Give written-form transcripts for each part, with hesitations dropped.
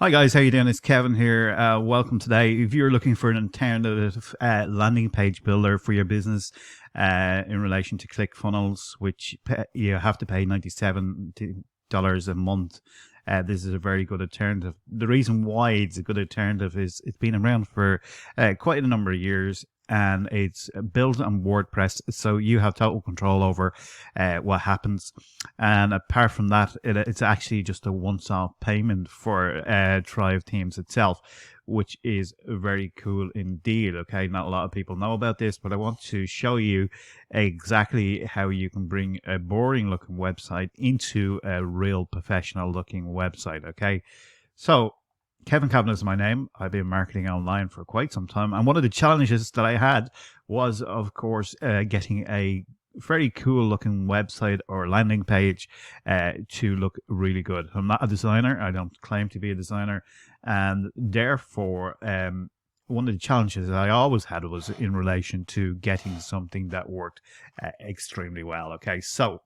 Hi guys, how you doing? It's Kevin here. Welcome today. If you're looking for an alternative landing page builder for your business in relation to ClickFunnels, which you have to pay $97 a month, this is a very good alternative. The reason why it's a good alternative is it's been around for quite a number of years. And it's built on WordPress, so you have total control over what happens. And apart from that, it's actually just a once-off payment for Thrive Teams itself, which is very cool indeed. Okay, not a lot of people know about this, but I want to show you exactly how you can bring a boring-looking website into a real professional-looking website. Okay, so Kevin Kavanagh is my name. I've been marketing online for quite some time. And one of the challenges that I had was, of course, getting a very cool looking website or landing page to look really good. I'm not a designer. I don't claim to be a designer. And therefore, one of the challenges that I always had was in relation to getting something that worked extremely well. Okay, so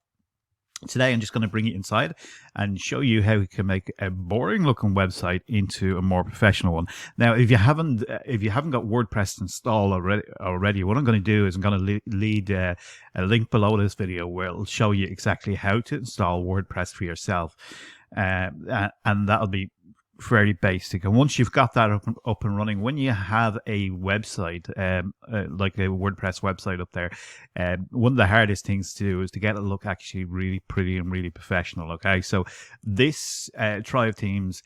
today I'm just going to bring you inside and show you how you can make a boring looking website into a more professional one. Now, if you haven't got WordPress installed already, what I'm going to do is I'm going to lead a link below this video where it'll show you exactly how to install WordPress for yourself, and that'll be very basic. And once you've got that up and running, when you have a website like a WordPress website up there, one of the hardest things to do is to get it look actually really pretty and really professional. Okay, so this Thrive Teams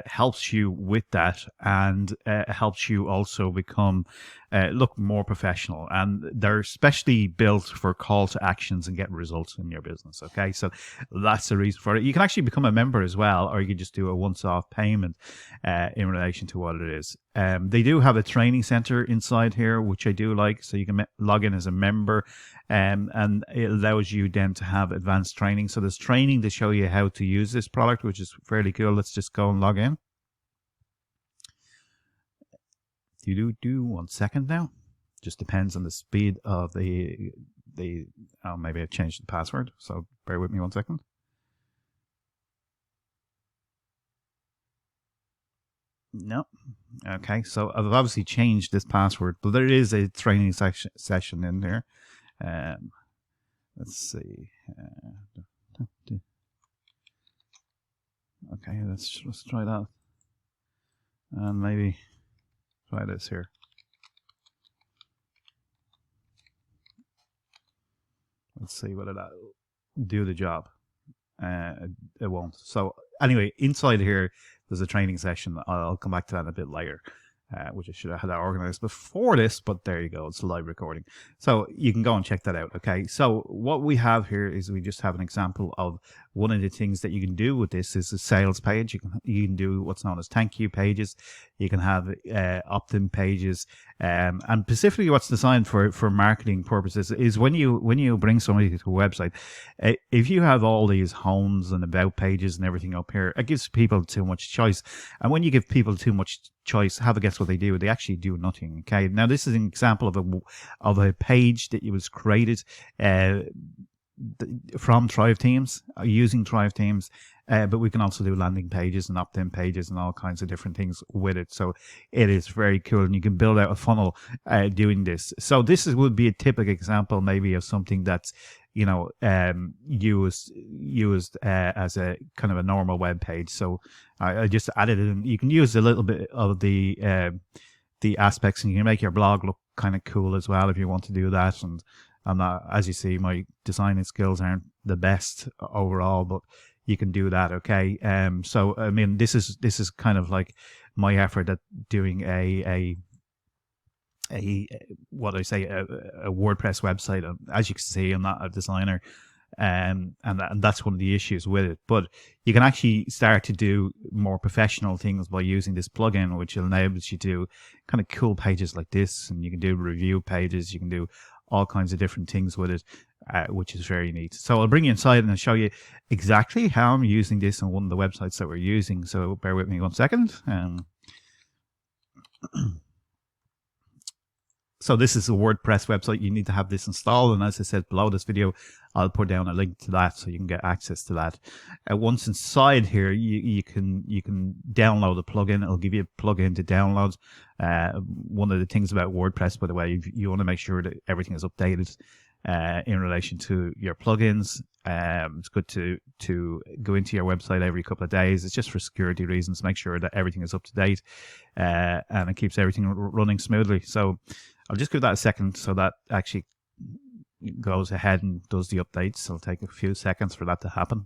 helps you with that, and helps you also become look more professional. And they're specially built for call to actions and get results in your business. Okay, so that's the reason for it. You can actually become a member as well, or you can just do a once-off payment in relation to what it is. They do have a training center inside here, which I do like, so you can log in as a member, and it allows you then to have advanced training. So there's training to show you how to use this product, which is fairly cool. Let's just go and log in. Do 1 second now. Just depends on the speed of the oh, maybe I've changed the password, so bear with me 1 second. No. Okay, so I've obviously changed this password, but there is a training session in there. Let's see. Okay, let's try that. And maybe try this here. Let's see whether that'll do the job. It won't. So anyway, inside here, there's a training session. I'll come back to that a bit later, which I should have had that organized before this, but there you go. It's a live recording. So you can go and check that out. Okay. So what we have here is we just have an example of one of the things that you can do with this is a sales page. You can do what's known as thank you pages. You can have opt-in pages, and specifically what's designed for marketing purposes is when you bring somebody to a website, if you have all these homes and about pages and everything up here, it gives people too much choice. And when you give people too much choice, have a guess what they do? They actually do nothing. Okay. Now this is an example of a page that was created from Thrive Teams, using Thrive Teams, but we can also do landing pages and opt-in pages and all kinds of different things with it. So it is very cool, and you can build out a funnel doing this. So this would be a typical example maybe of something that's used as a kind of a normal web page. So I just added it in. You can use a little bit of the aspects, and you can make your blog look kind of cool as well if you want to do that. And I'm not, as you see, my designing skills aren't the best overall, but you can do that. Okay. So I mean, this is kind of like my effort at doing a what I say, a WordPress website. As you can see, I'm not a designer, and that's one of the issues with it. But you can actually start to do more professional things by using this plugin, which enables you to do kind of cool pages like this, and you can do review pages. You can do all kinds of different things with it, which is very neat. So I'll bring you inside and I'll show you exactly how I'm using this on one of the websites that we're using. So bear with me 1 second. So this is a WordPress website. You need to have this installed, and as I said below this video, I'll put down a link to that so you can get access to that. Once inside here, you can download a plugin. It'll give you a plugin to download. One of the things about WordPress, by the way, you want to make sure that everything is updated in relation to your plugins. It's good to go into your website every couple of days. It's just for security reasons. Make sure that everything is up to date, and it keeps everything running smoothly. So I'll just give that a second so that actually goes ahead and does the updates. It'll take a few seconds for that to happen.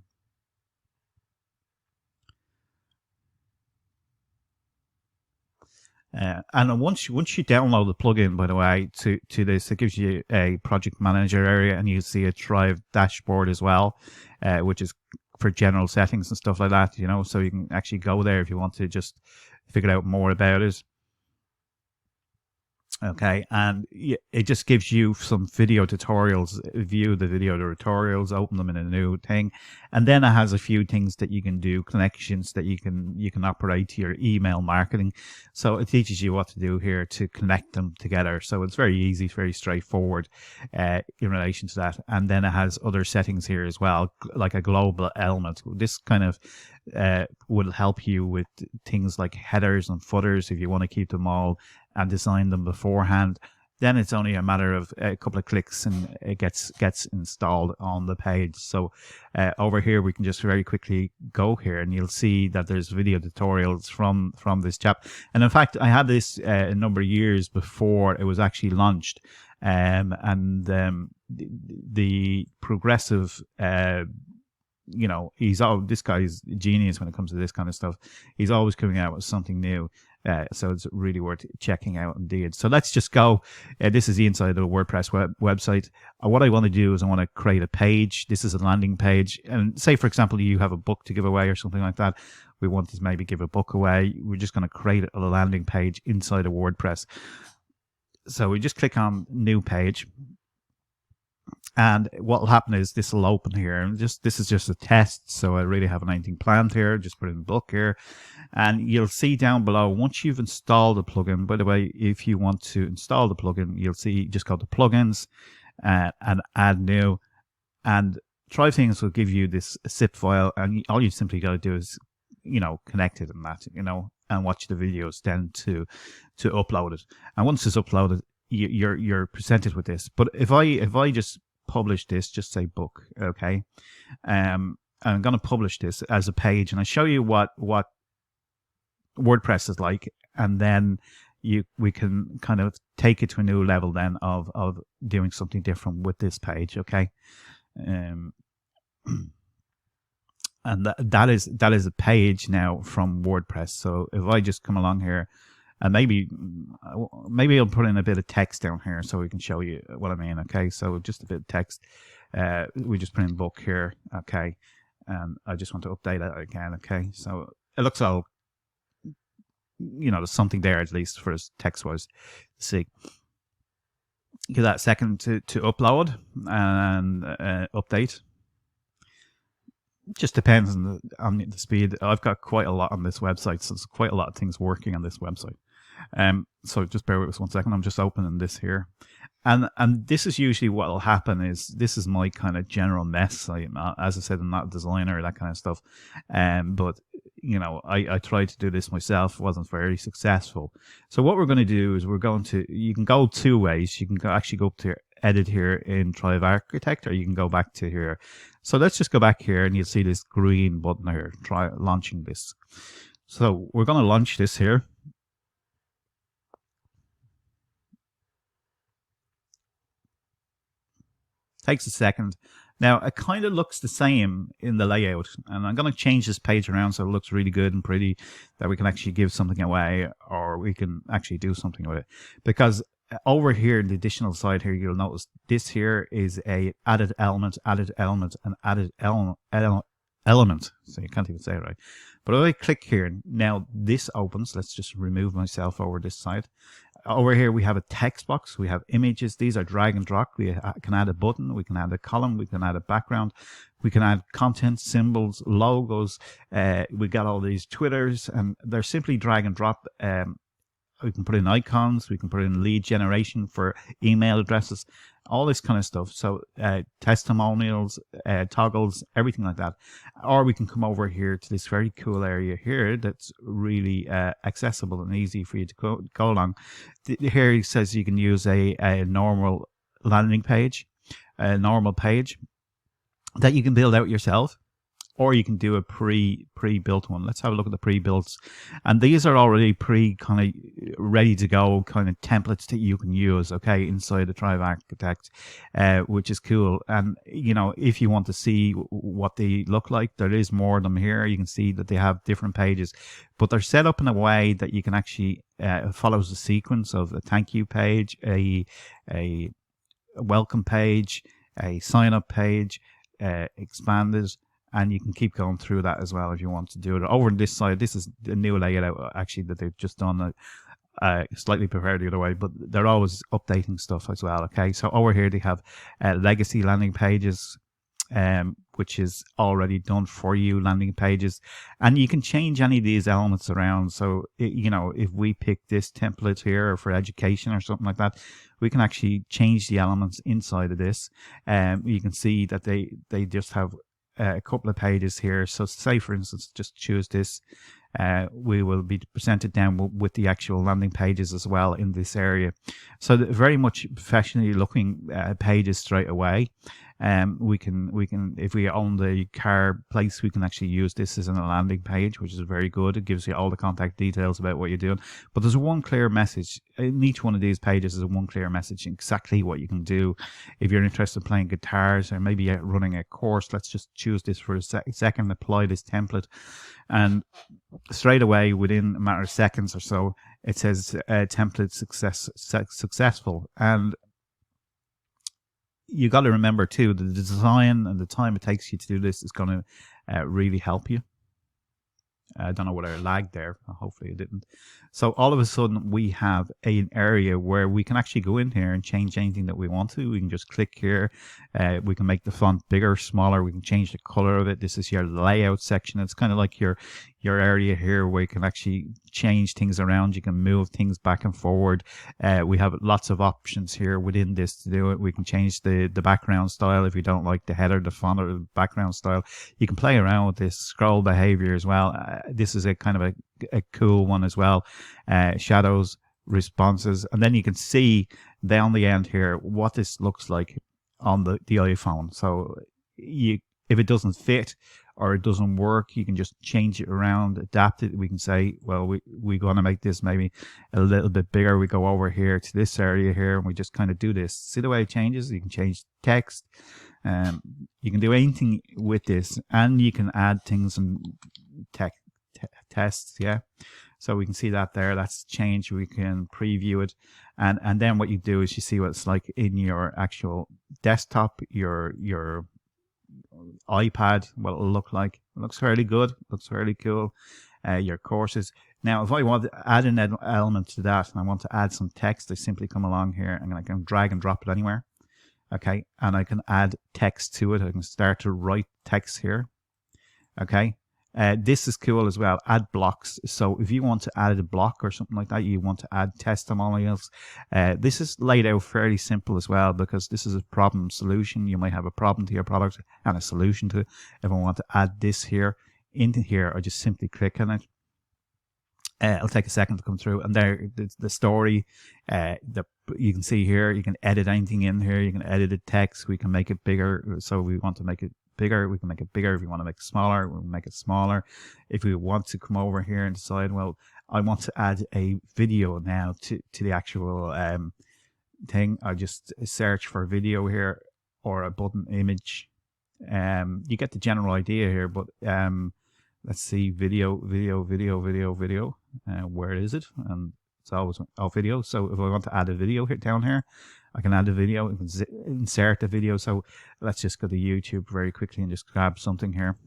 And once you download the plugin, by the way, to this, it gives you a project manager area, and you see a Thrive dashboard as well, which is for general settings and stuff like that, you know, so you can actually go there if you want to just figure out more about it. Okay, and it just gives you some video tutorials. View the video tutorials, open them in a new thing, and then it has a few things that you can do, connections that you can operate to your email marketing. So it teaches you what to do here to connect them together. So it's very easy, very straightforward in relation to that. And then it has other settings here as well, like a global element. This kind of will help you with things like headers and footers if you want to keep them all and design them beforehand. Then it's only a matter of a couple of clicks and it gets installed on the page. So over here we can just very quickly go here, and you'll see that there's video tutorials from this chap. And in fact, I had this a number of years before it was actually launched, the progressive you know, this guy's a genius when it comes to this kind of stuff. He's always coming out with something new. So it's really worth checking out indeed. So let's just go. This is the inside of the WordPress website. What I want to do is I want to create a page. This is a landing page. And say, for example, you have a book to give away or something like that. We want to maybe give a book away. We're just going to create a landing page inside of WordPress. So we just click on new page. And what will happen is this will open here, and this is just a test, so I really haven't anything planned here. Just put in the book here, and you'll see down below, once you've installed the plugin, by the way, if you want to install the plugin, you'll see just go to plugins and add new, and Thrive Things will give you this zip file, and all you simply got to do is, you know, connect it and that, you know, and watch the videos then to upload it. And once it's uploaded, you're presented with this. But if I just publish this, just say book, okay, I'm going to publish this as a page, and I show you what WordPress is like, and then we can kind of take it to a new level then of doing something different with this page, okay. And that is a page now from WordPress. So if I just come along here, and maybe I'll put in a bit of text down here so we can show you what I mean. Okay, so just a bit of text. We just put in book here. Okay, and I just want to update that again. Okay, so it looks all, you know, there's something there at least for us text-wise to see. Give that a second to upload and update. Just depends on the speed. I've got quite a lot on this website, so there's quite a lot of things working on this website. So just bear with us 1 second. I'm just opening this here, and this is usually what will happen. Is this is my kind of general mess. As I said, I'm not a designer, that kind of stuff. But you know, I tried to do this myself. Wasn't very successful. So what we're going to do is you can go two ways. You can actually go up to edit here in Thrive Architect, or you can go back to here. So let's just go back here, and you'll see this green button here, try launching this. So we're going to launch this here. Takes a second. Now it kind of looks the same in the layout, and I'm going to change this page around so it looks really good and pretty, that we can actually give something away, or we can actually do something with it. Because over here in the additional side here, you'll notice this here is a added element, and added element. So you can't even say it right. But if I click here, now this opens. Let's just remove myself over this side. Over here we have a text box, we have images. These are drag and drop. We can add a button, we can add a column, we can add a background, we can add content, symbols, logos. We got all these Twitters, and they're simply drag and drop we can put in icons, we can put in lead generation for email addresses, all this kind of stuff. So testimonials, toggles, everything like that. Or we can come over here to this very cool area here that's really accessible and easy for you to go along. Here it says you can use a normal landing page, a normal page that you can build out yourself, or you can do a pre-built one. Let's have a look at the pre-builts, and these are already kind of ready to go kind of templates that you can use, okay, inside the Thrive Architect, which is cool. And you know, if you want to see what they look like, there is more of them here. You can see that they have different pages, but they're set up in a way that you can actually follows the sequence of a thank you page, a welcome page, a sign up page, expanded, and you can keep going through that as well if you want to do it. Over on this side, this is the new layout actually that they've just done, slightly prepared the other way, but they're always updating stuff as well. Okay, so over here they have legacy landing pages, which is already done for you, landing pages, and you can change any of these elements around. So you know, if we pick this template here for education or something like that, we can actually change the elements inside of this. You can see that they just have a couple of pages here. So say for instance, just choose this. We will be presented down with the actual landing pages as well in this area. So very much professionally looking pages straight away. We can if we own the car place, we can actually use this as a landing page, which is very good. It gives you all the contact details about what you're doing, but there's one clear message in each one of these pages. Is one clear message exactly what you can do if you're interested in playing guitars or maybe running a course. Let's just choose this for a second, apply this template, and straight away within a matter of seconds or so it says template successful. And you got to remember too, the design and the time it takes you to do this is going to really help you. I don't know whether it lagged there. Hopefully it didn't. So all of a sudden we have an area where we can actually go in here and change anything that we want to. We can just click here. We can make the font bigger, smaller. We can change the color of it. This is your layout section. It's kind of like your area here where you can actually change things around. You can move things back and forward. We have lots of options here within this to do it. We can change the background style if you don't like the header, the font, or the background style. You can play around with this scroll behavior as well. This is a kind of a cool one as well. Shadows, responses, and then you can see down the end here what this looks like on the iPhone. So if it doesn't fit or it doesn't work, you can just change it around, adapt it. We can say, well, we're going to make this maybe a little bit bigger. We go over here to this area here and we just kind of do this. See the way it changes? You can change text. You can do anything with this, and you can add things and tests. Yeah. So we can see that there. That's changed. We can preview it. And then what you do is you see what it's like in your actual desktop, your iPad, what it'll look like. It looks fairly good. Looks fairly cool. Your courses. Now, if I want to add an element to that and I want to add some text, I simply come along here and I can drag and drop it anywhere. Okay. And I can add text to it. I can start to write text here. Okay. This is cool as well. Add blocks. So if you want to add a block or something like that, you want to add testimonials. This is laid out fairly simple as well, because this is a problem solution. You might have a problem to your product and a solution to it. If I want to add this here into here, I just simply click on it. It'll take a second to come through, and there the story. You can see here. You can edit anything in here. You can edit the text. We can make it bigger. So we want to make it bigger, we can make it bigger. If we want to make it smaller, we'll make it smaller. If we want to come over here and decide, well, I want to add a video now to the actual thing, I just search for video here or a button image. You get the general idea here, but let's see, video. Where is it? And it's always video. So if I want to add a video here down here, I can add a video. I can insert the video. So let's just go to YouTube very quickly and just grab something here.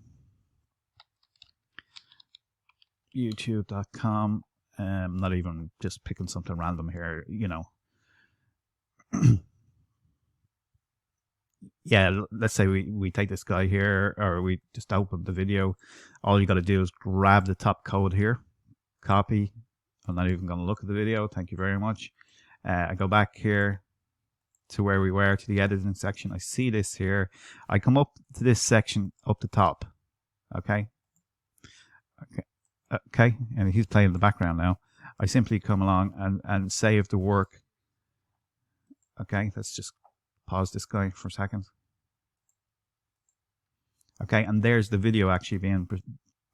YouTube.com. Not even just picking something random here, you know. Yeah, let's say we take this guy here, or we just open the video. All you got to do is grab the top code here, copy, I'm not even going to look at the video. Thank you very much. I go back here to where we were, to the editing section. I see this here. I come up to this section up the top. Okay. Okay. And he's playing in the background now. I simply come along and save the work. Okay. Let's just pause this guy for a second. Okay. And there's the video actually being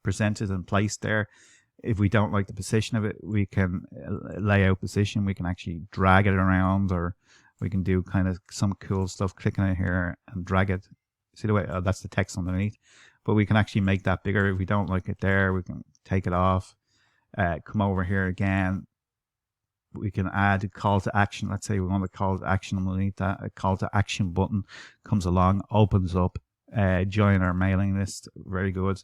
presented and placed there. If we don't like the position of it, we can layout position. We can actually drag it around, or we can do kind of some cool stuff, clicking it here and drag it. See the way, that's the text underneath. But we can actually make that bigger. If we don't like it there, we can take it off. Come over here again. We can add a call to action. Let's say we want a call to action underneath that. A call to action button comes along, opens up, join our mailing list. Very good.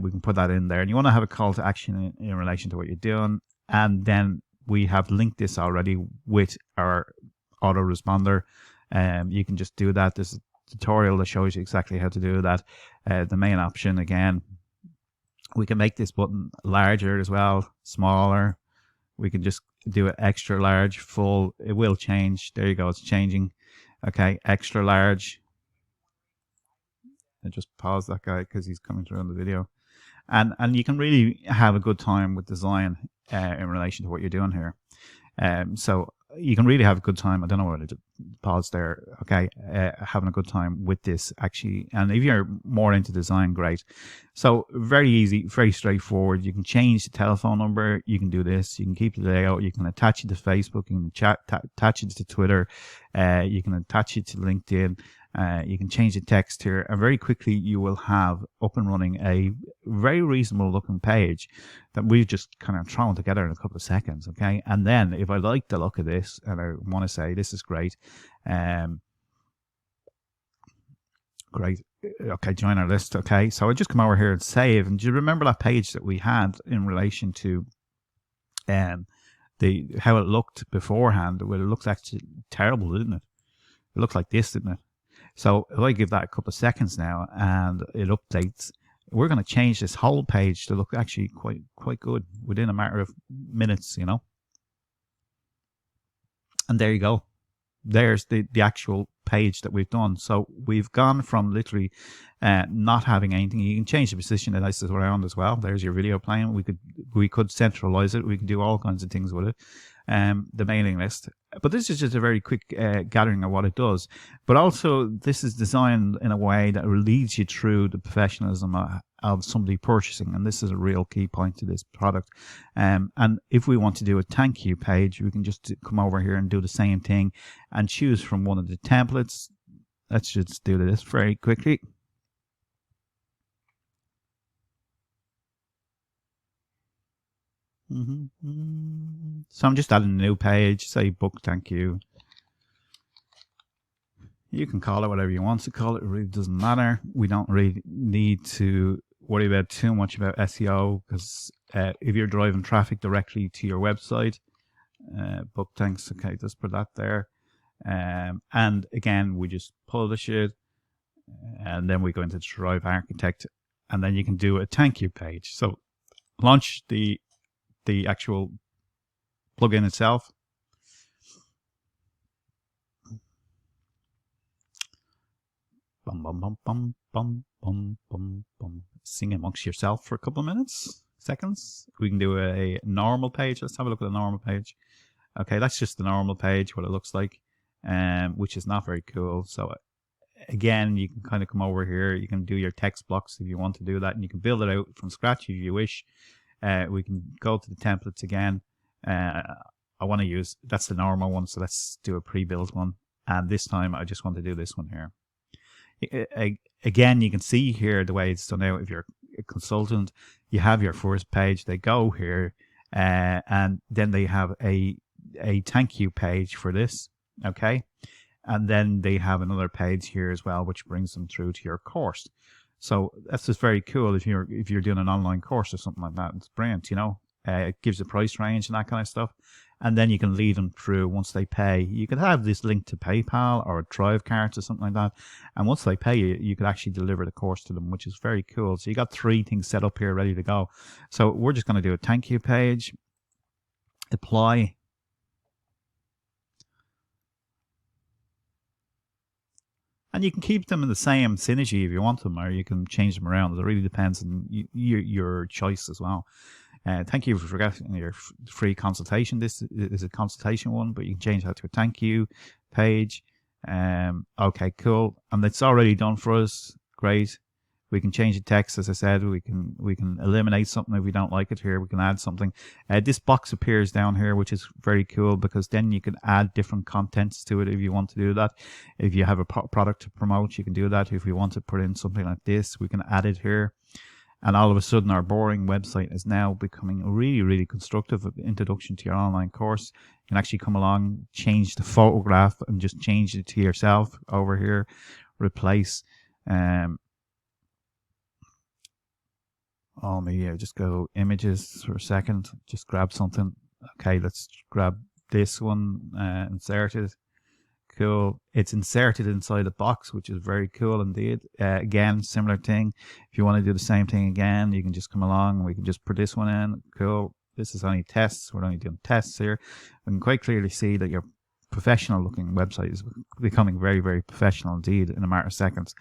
We can put that in there. And you want to have a call to action in relation to what you're doing. And then we have linked this already with our autoresponder. You can just do that. There's a tutorial that shows you exactly how to do that. The main option, again, we can make this button larger as well, smaller. We can just do it extra large, full. It will change. There you go. It's changing. Okay, extra large. I just pause that guy because he's coming through on the video. And you can really have a good time with design in relation to what you're doing here. So you can really have a good time. I don't know what to pause there. Okay, having a good time with this actually. And if you're more into design, great. So very easy, very straightforward. You can change the telephone number. You can do this. You can keep the layout. You can attach it to Facebook. You can attach it to Twitter. You can attach it to LinkedIn. You can change the text here, and very quickly you will have up and running a very reasonable looking page that we've just kind of thrown together in a couple of seconds. Okay, and then if I like the look of this and I want to say this is great, great. Okay, join our list. Okay, so I just come over here and save. And do you remember that page that we had in relation to how it looked beforehand? Well, it looked actually terrible, didn't it? It looked like this, didn't it? So if I give that a couple of seconds now and it updates, we're going to change this whole page to look actually quite good within a matter of minutes, you know. And there you go. There's the actual page that we've done. So we've gone from literally not having anything. You can change the position of this around as well. There's your video playing. We could centralize it. We can do all kinds of things with it. The mailing list. But this is just a very quick gathering of what it does. But also, this is designed in a way that leads you through the professionalism of somebody purchasing. And this is a real key point to this product. And if we want to do a thank you page, we can just come over here and do the same thing and choose from one of the templates. Let's just do this very quickly. So I'm just adding a new page, say book thank you. You can call it whatever you want to call it. It really doesn't matter. We don't really need to worry about too much about SEO, because if you're driving traffic directly to your website, book thanks. Okay, just put that there. And again, we just publish it, and then we go into Drive Architect, and then you can do a thank you page. So launch the actual plugin itself. Bum, bum, bum, bum, bum, bum, bum, bum. Sing amongst yourself for a couple of seconds. We can do a normal page. Let's have a look at the normal page. Okay, that's just the normal page, what it looks like, which is not very cool. So again, you can kind of come over here. You can do your text blocks if you want to do that, and you can build it out from scratch if you wish. We can go to the templates again. I want to use, that's the normal one, so let's do a pre-built one. And this time I just want to do this one here. Again, you can see here the way it's done out. If you're a consultant, you have your first page. They go here, and then they have a thank you page for this. Okay, and then they have another page here as well, which brings them through to your course. So that's just very cool if you're doing an online course or something like that. It's brilliant, you know. It gives a price range and that kind of stuff. And then you can lead them through once they pay. You could have this link to PayPal or Drive cards or something like that. And once they pay you, you could actually deliver the course to them, which is very cool. So you got 3 things set up here ready to go. So we're just going to do a thank you page. apply. And you can keep them in the same synergy if you want them, or you can change them around. It really depends on your choice as well. Thank you for forgetting your free consultation. This is a consultation one, but you can change that to a thank you page. Okay, cool. And it's already done for us. Great. We can change the text, as I said. We can eliminate something if we don't like it here. We can add something. This box appears down here, which is very cool, because then you can add different contents to it if you want to do that. If you have a product to promote, you can do that. If you want to put in something like this, we can add it here. And all of a sudden, our boring website is now becoming a really, really constructive introduction to your online course. You can actually come along, change the photograph, and just change it to yourself over here. Replace. Oh, maybe I'll just go images for a second. Just grab something. Okay, let's grab this one. Insert it. Cool. It's inserted inside the box, which is very cool indeed. Again, similar thing. If you want to do the same thing again, you can just come along. We can just put this one in. Cool. This is only tests. We're only doing tests here. We can quite clearly see that your professional looking website is becoming very, very professional indeed in a matter of seconds,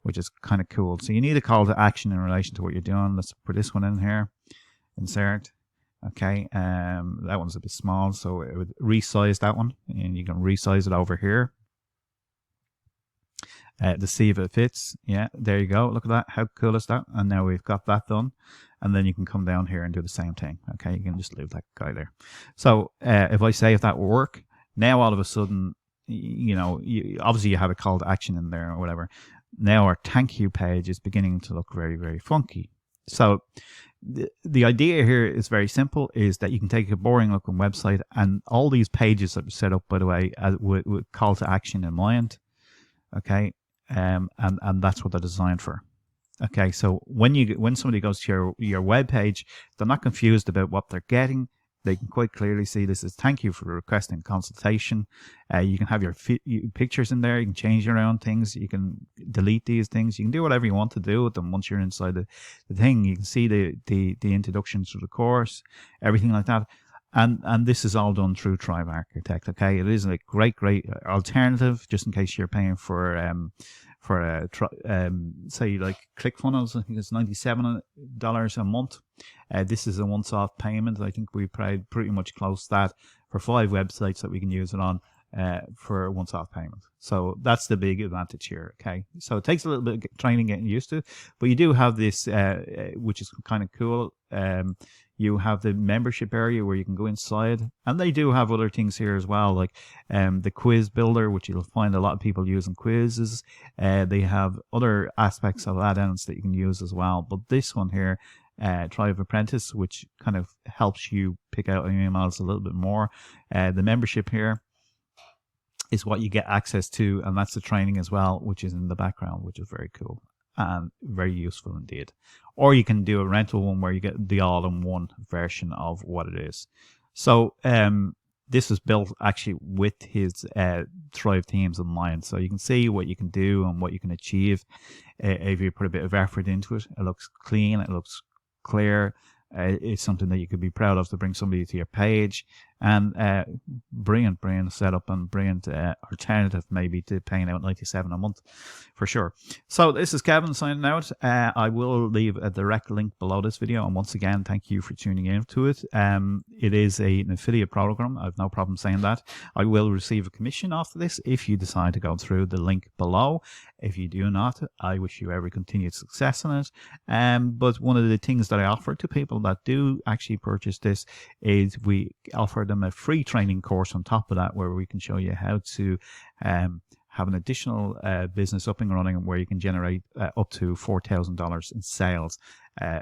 which is kind of cool. So you need a call to action in relation to what you're doing. Let's put this one in here. Insert. Okay, that one's a bit small, so it would resize that one, and you can resize it over here to see if it fits. Yeah, there you go. Look at that. How cool is that? And now we've got that done. And then you can come down here and do the same thing. Okay, you can just leave that guy there. So if I say if that will work, now all of a sudden, you know, obviously you have a call to action in there or whatever. Now our thank you page is beginning to look very, very funky. So the idea here is very simple, is that you can take a boring looking website, and all these pages that are set up, by the way, with call to action in mind. Okay, and that's what they're designed for. Okay, so when somebody goes to your web page, they're not confused about what they're getting. They can quite clearly see this is thank you for requesting consultation. You can have your pictures in there. You can change your own things. You can delete these things. You can do whatever you want to do with them once you're inside the thing. You can see the introduction to the course, everything like that. And this is all done through Thrive Architect. Okay, it is a great alternative, just in case you're paying for say like ClickFunnels. I think it's $97 a month. This is a once-off payment. I think we paid pretty much close to that for 5 websites that we can use it on for a once-off payment. So that's the big advantage here. Okay, so it takes a little bit of training getting used to, but you do have this, which is kind of cool. You have the membership area where you can go inside, and they do have other things here as well, like the quiz builder, which you'll find a lot of people using quizzes. They have other aspects of add-ons that you can use as well, but this one here, Thrive Apprentice, which kind of helps you pick out emails a little bit more. The membership here is what you get access to, and that's the training as well, which is in the background, which is very cool and very useful indeed. Or you can do a rental one where you get the all-in-one version of what it is. So this is built actually with his Thrive themes in mind, so you can see what you can do and what you can achieve if you put a bit of effort into it. It looks clean, it looks clear. It's something that you could be proud of to bring somebody to your page, and brilliant setup and brilliant alternative maybe to paying out $97 a month for sure. So this is Kevin signing out. I will leave a direct link below this video, and once again, thank you for tuning in to it. It is an affiliate program. I have no problem saying that. I will receive a commission after this if you decide to go through the link below. If you do not, I wish you every continued success in it. But one of the things that I offer to people that do actually purchase this is we offer them a free training course on top of that, where we can show you how to have an additional business up and running, where you can generate up to $4,000 in sales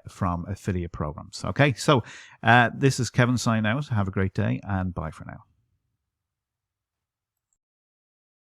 from affiliate programs. Okay, so this is Kevin signing out. Have a great day, and bye for now.